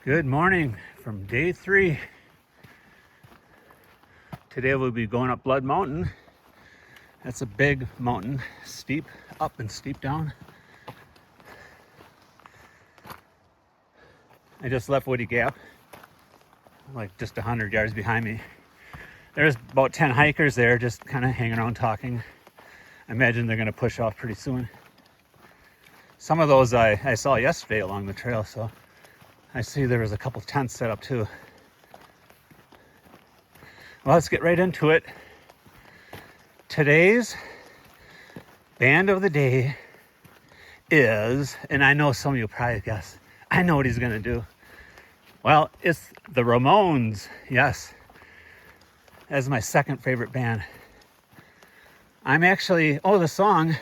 Good morning from day 3. Today we'll be going up Blood Mountain. That's a big mountain, steep up and steep down. I just left Woody Gap, like just 100 yards behind me. There's about 10 hikers there just kind of hanging around talking. I imagine they're going to push off pretty soon. Some of those I saw yesterday along the trail, so I see there was a couple tents set up too. Well, let's get right into it. Today's band of the day is, and I know some of you probably guess, I know what he's going to do. Well, it's the Ramones. Yes, that's my second favorite band. I'm actually, the song,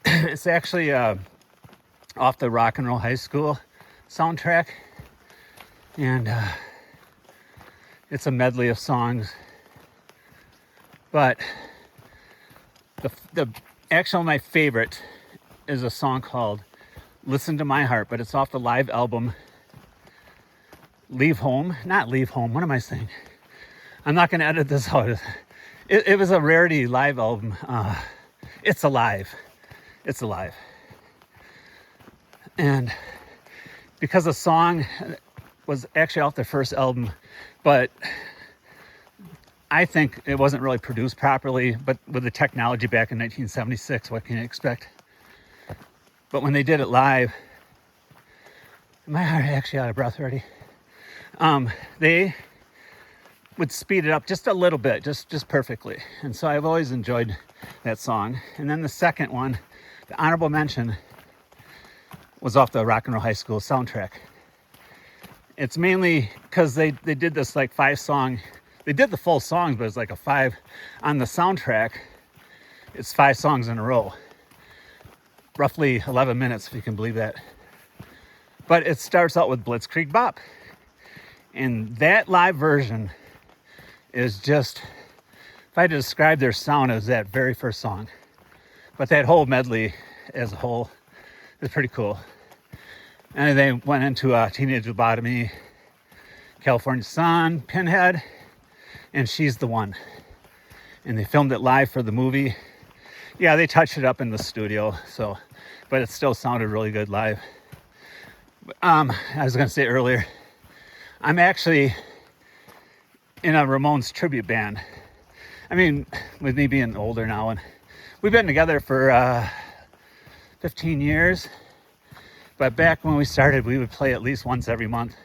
it's actually off the Rock and Roll High School soundtrack, and it's a medley of songs, but the actual my favorite is a song called Listen to My Heart, but it's off the live album Leave Home. Not Leave Home, what am I saying? I'm not going to edit this out. It was a rarity live album. It's Alive. It's Alive. And because the song was actually off their first album, but I think it wasn't really produced properly, but with the technology back in 1976, what can you expect? But when they did it live, am I actually out of breath already? They would speed it up just a little bit, just perfectly. And so I've always enjoyed that song. And then the second one, the honorable mention, was off the Rock and Roll High School soundtrack. It's mainly because they did this like 5-song, they did the full songs, but it's like a 5 on the soundtrack. It's 5 songs in a row, roughly 11 minutes, if you can believe that. But it starts out with Blitzkrieg Bop, and that live version is just, if I had to describe their sound, as that very first song. But that whole medley as a whole is pretty cool. And they went into Teenage Lobotomy, California Sun, Pinhead, and She's the One. And they filmed it live for the movie. Yeah, they touched it up in the studio, so, but it still sounded really good live. I was going to say earlier, I'm actually in a Ramones tribute band. I mean, with me being older now, and we've been together for 15 years. But back when we started, we would play at least once every month.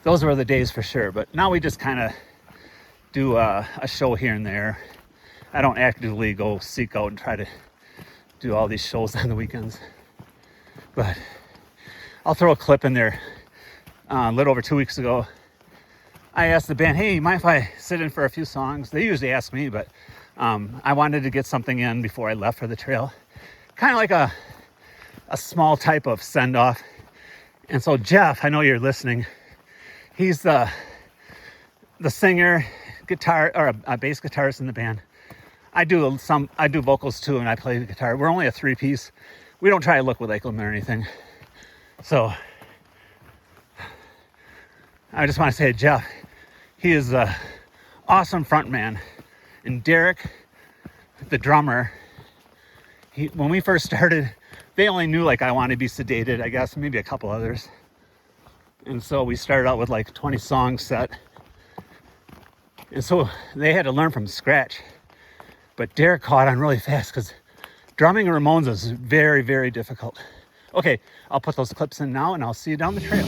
Those were the days for sure. But now we just kind of do a show here and there. I don't actively go seek out and try to do all these shows on the weekends. But I'll throw a clip in there. A little over 2 weeks ago, I asked the band, hey, you mind if I sit in for a few songs? They usually ask me, but I wanted to get something in before I left for the trail. Kind of like a small type of send-off. And so Jeff, I know you're listening. He's the singer, guitar, or a bass guitarist in the band. I do vocals too, and I play the guitar. We're only a 3-piece. We don't try to look like them or anything. So I just want to say to Jeff, he is an awesome frontman. And Derek, the drummer, when we first started, they only knew like I wanted to be sedated, I guess, maybe a couple others. And so we started out with like 20 songs set. And so they had to learn from scratch. But Derek caught on really fast because drumming Ramones is very, very difficult. Okay, I'll put those clips in now and I'll see you down the trail.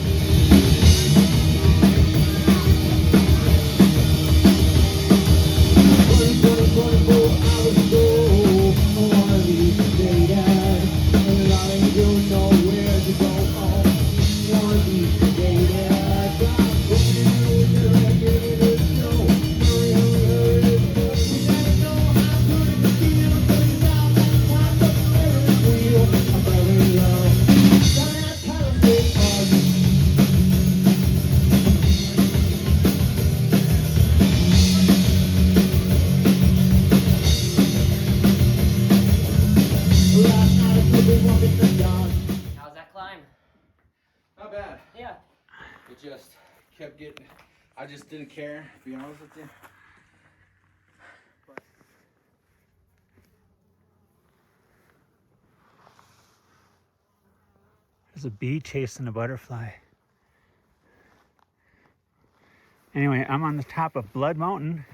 kept getting, I just didn't care, to be honest with you. There's a bee chasing a butterfly. Anyway, I'm on the top of Blood Mountain.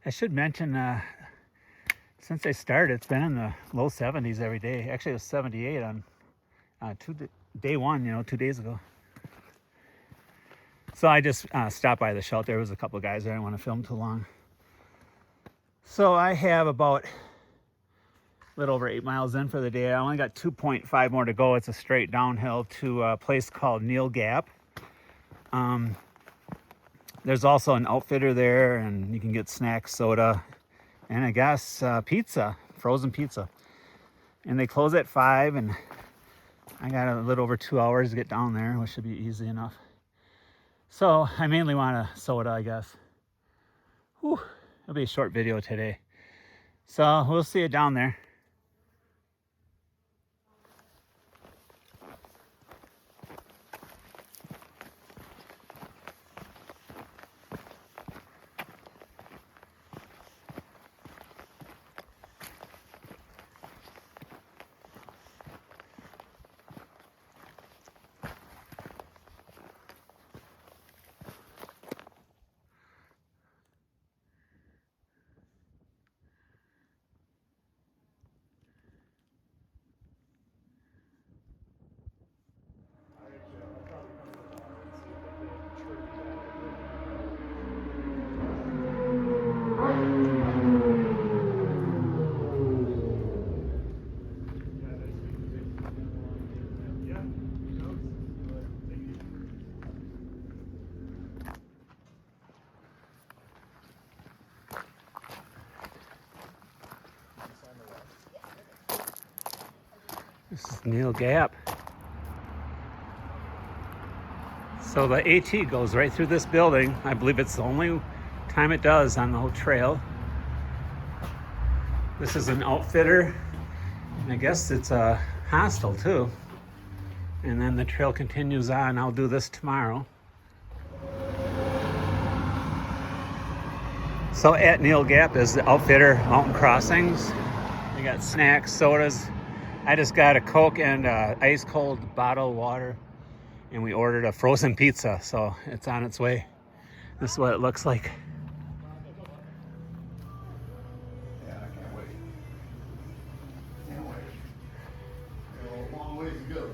I should mention, since I started, it's been in the low 70s every day. Actually, it was 78 on day one, 2 days ago. So I just stopped by the shelter. There was a couple of guys there. I didn't want to film too long. So I have about a little over 8 miles in for the day. I only got 2.5 more to go. It's a straight downhill to a place called Neal Gap. There's also an outfitter there, and you can get snacks, soda, and I guess pizza, frozen pizza. And they close at 5, and I got a little over 2 hours to get down there, which should be easy enough. So I mainly want a soda, I guess. Whew, it'll be a short video today. So we'll see you down there. This is Neal Gap. So the AT goes right through this building. I believe it's the only time it does on the whole trail. This is an outfitter, and I guess it's a hostel too. And then the trail continues on. I'll do this tomorrow. So at Neal Gap is the outfitter mountain crossings. They got snacks, sodas. I just got a Coke and ice cold bottle of water, and we ordered a frozen pizza, so it's on its way. This is what it looks like. Yeah, I can't wait. Can't wait. A long ways to go.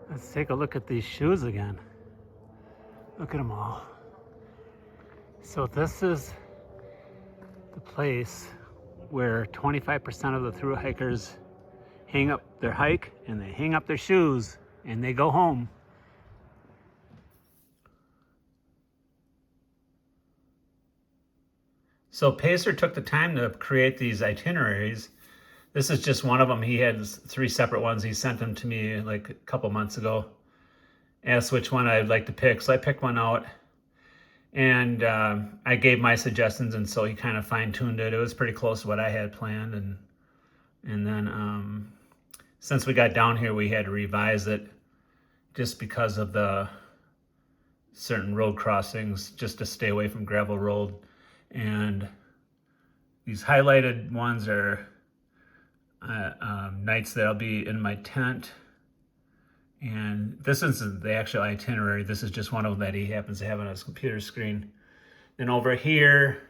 Let's take a look at these shoes again. Look at them all. So this is the place where 25% of the thru hikers hang up their hike, and they hang up their shoes, and they go home. So Pacer took the time to create these itineraries. This is just one of them. He had 3 separate ones. He sent them to me like a couple months ago. Asked which one I'd like to pick. So I picked one out, and I gave my suggestions, and so he kind of fine-tuned it. It was pretty close to what I had planned, and then since we got down here, we had to revise it just because of the certain road crossings, just to stay away from gravel road. And these highlighted ones are nights that I'll be in my tent. And this isn't the actual itinerary. This is just one of them that he happens to have on his computer screen. Then over here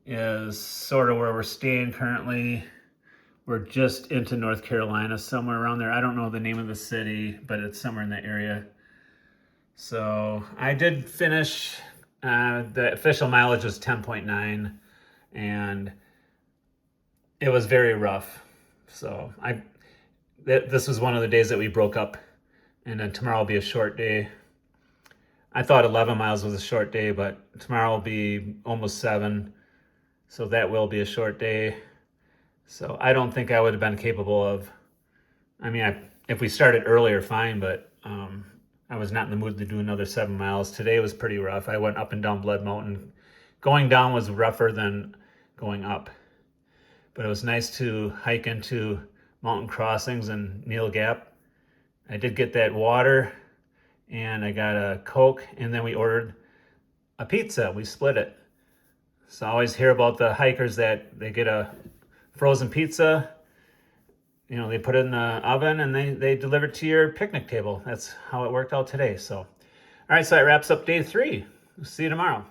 is sort of where we're staying currently. We're just into North Carolina, somewhere around there. I don't know the name of the city, but it's somewhere in that area. So I did finish, the official mileage was 10.9, and it was very rough. So this was one of the days that we broke up, and then tomorrow will be a short day. I thought 11 miles was a short day, but tomorrow will be almost 7. So that will be a short day. So I don't think I would have been capable of, I mean, if we started earlier, fine, but I was not in the mood to do another 7 miles. Today was pretty rough. I went up and down Blood Mountain. Going down was rougher than going up. But it was nice to hike into mountain crossings and Neil Gap. I did get that water, and I got a Coke, and then we ordered a pizza. We split it. So I always hear about the hikers that they get a frozen pizza, you know, they put it in the oven and they deliver it to your picnic table. That's how it worked out today. So, all right, so that wraps up day 3. We'll see you tomorrow.